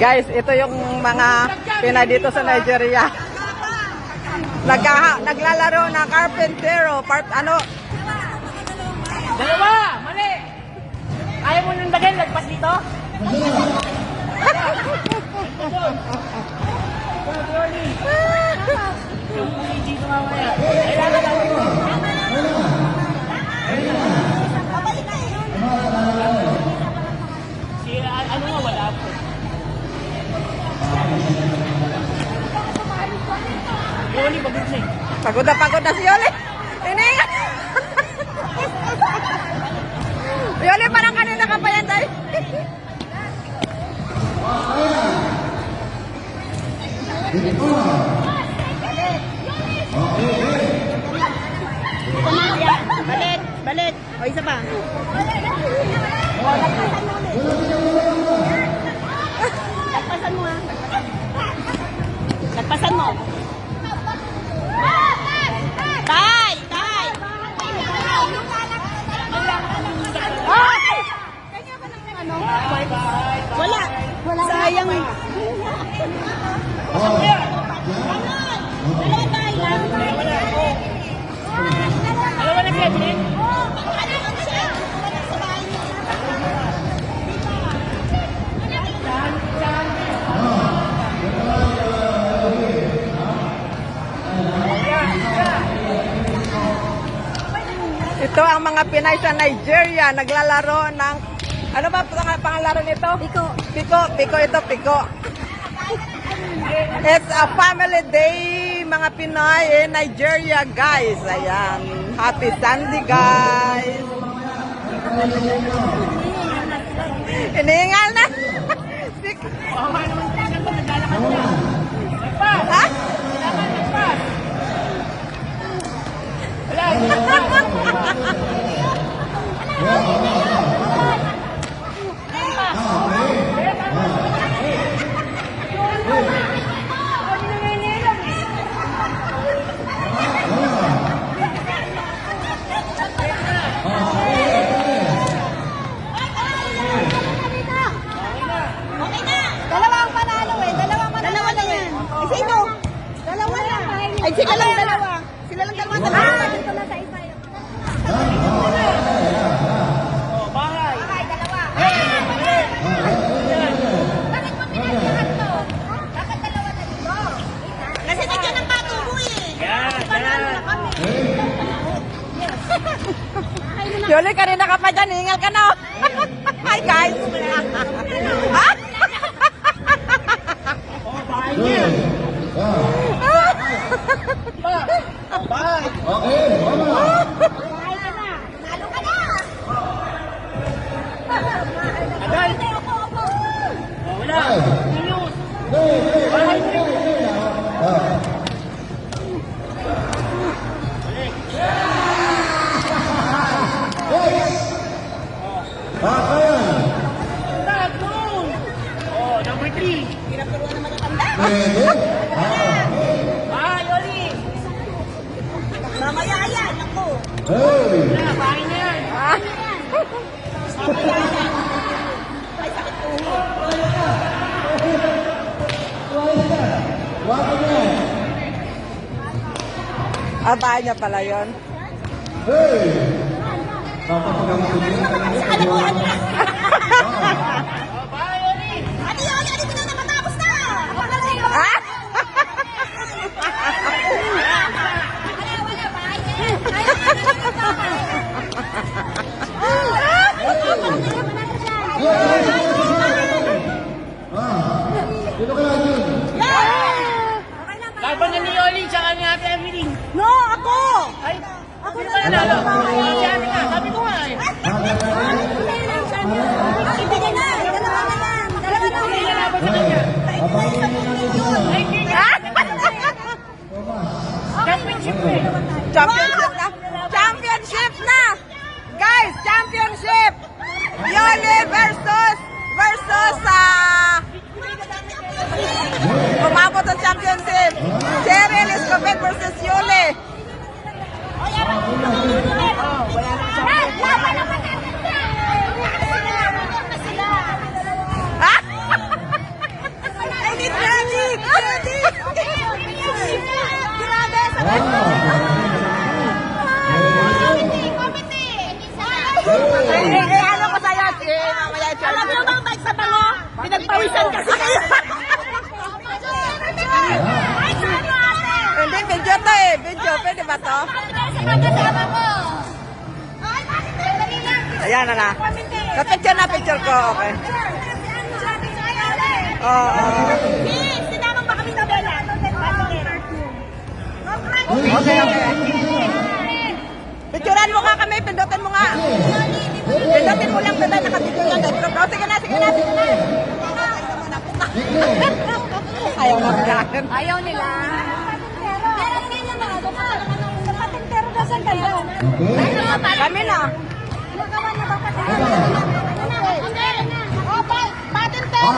Guys, ito yung mga Pinay dito sa Nigeria. Naglalaro ng carpentero, ano? Dalawa! Mali! Ayaw mo nang bagay, lagpas dito? Dito mamaya. Kailangan lang mo. Si, ano nga, wala po. Yoli, pagod siya. Pagod na si Yoli. Tiningan. Yoli, parang kanina ka pa yan, tay. Balit. O, isa pa. Lagpasan mo, ha? Lagpasan mo. Tay! Kanya ba ng ano? Wala. Sayang eh. Dalawa tayo lang. Dalawa na kaya, Jane? Ito ang mga Pinay sa Nigeria. Naglalaro ng... Ano ba pangalaro nito? Piko ito, piko. It's a family day, mga Pinay in Nigeria, guys. Ayan. Happy Sunday, guys. Iniingal na. Ha? Ay, sila lang dalawa. Sila lang dalawa. Dito na sa isa yun. Bahay. Dalawa. Bakit mo pinaglahat to? Bakit dalawa na dito? Kasi nandiyan ang patubo eh. Panalo na kami. Yoli, kanina ka pa dyan. Hingal ka na. Hi, guys. Ha? Bahay niya. Okay, mama. Bahay ka na. Nalo ka na. Agay. Opo. Wala. Minus. Bahay niyo. Bakayan. Tatlong. Oh, number 3. Pinapuruan naman ang tanda. Pwede. Yoli. Mamaya yan. Ako. Hey. Wala, bahay na yan. Ay, sakit ulo. Waka niya. Bahay niya pala yun. Hey. Papapagamit ko din. Alam mo, ano na? Bahay, Yoli. Ano yun? Ano ko na matapos na? Ako na rin. Ha? Wala, bahay na yan. Dito ka lang yun. Laban na ni Yoli, tsaka ni Ate Evelyn. No, ako! Ay, ako na nanalo. Si Ate nga, sabi ko nga eh. Ibigay na! Dalawa na lang! Dalawa na Hindi lang! na laban sa kanya. Ay, hindi na. Championship eh. Championship na. Championship na. Guys, championship. Yoli versus umabot ang championship. Cheryl Escobar versus Yoli. Laban naman natin! to? Sa pagkasama ko. Ay, bakit tayo dali lang? Ayan na na. Kapicture na picture ko, okay. Oo. Miss, sinamang ba kami sa bola? Okay, okay. Picturean mo nga kami, pindutin mo nga. Pindutin mo lang doon, nakapicture yan. Oh, sige na, sige na, sige na. Ayaw na gagawin. Ayaw nila. Pero hindi naman. Sa patintero daw saan kayo? Kami na. Nagawa na ba patintero? Okay. Oh, patintero.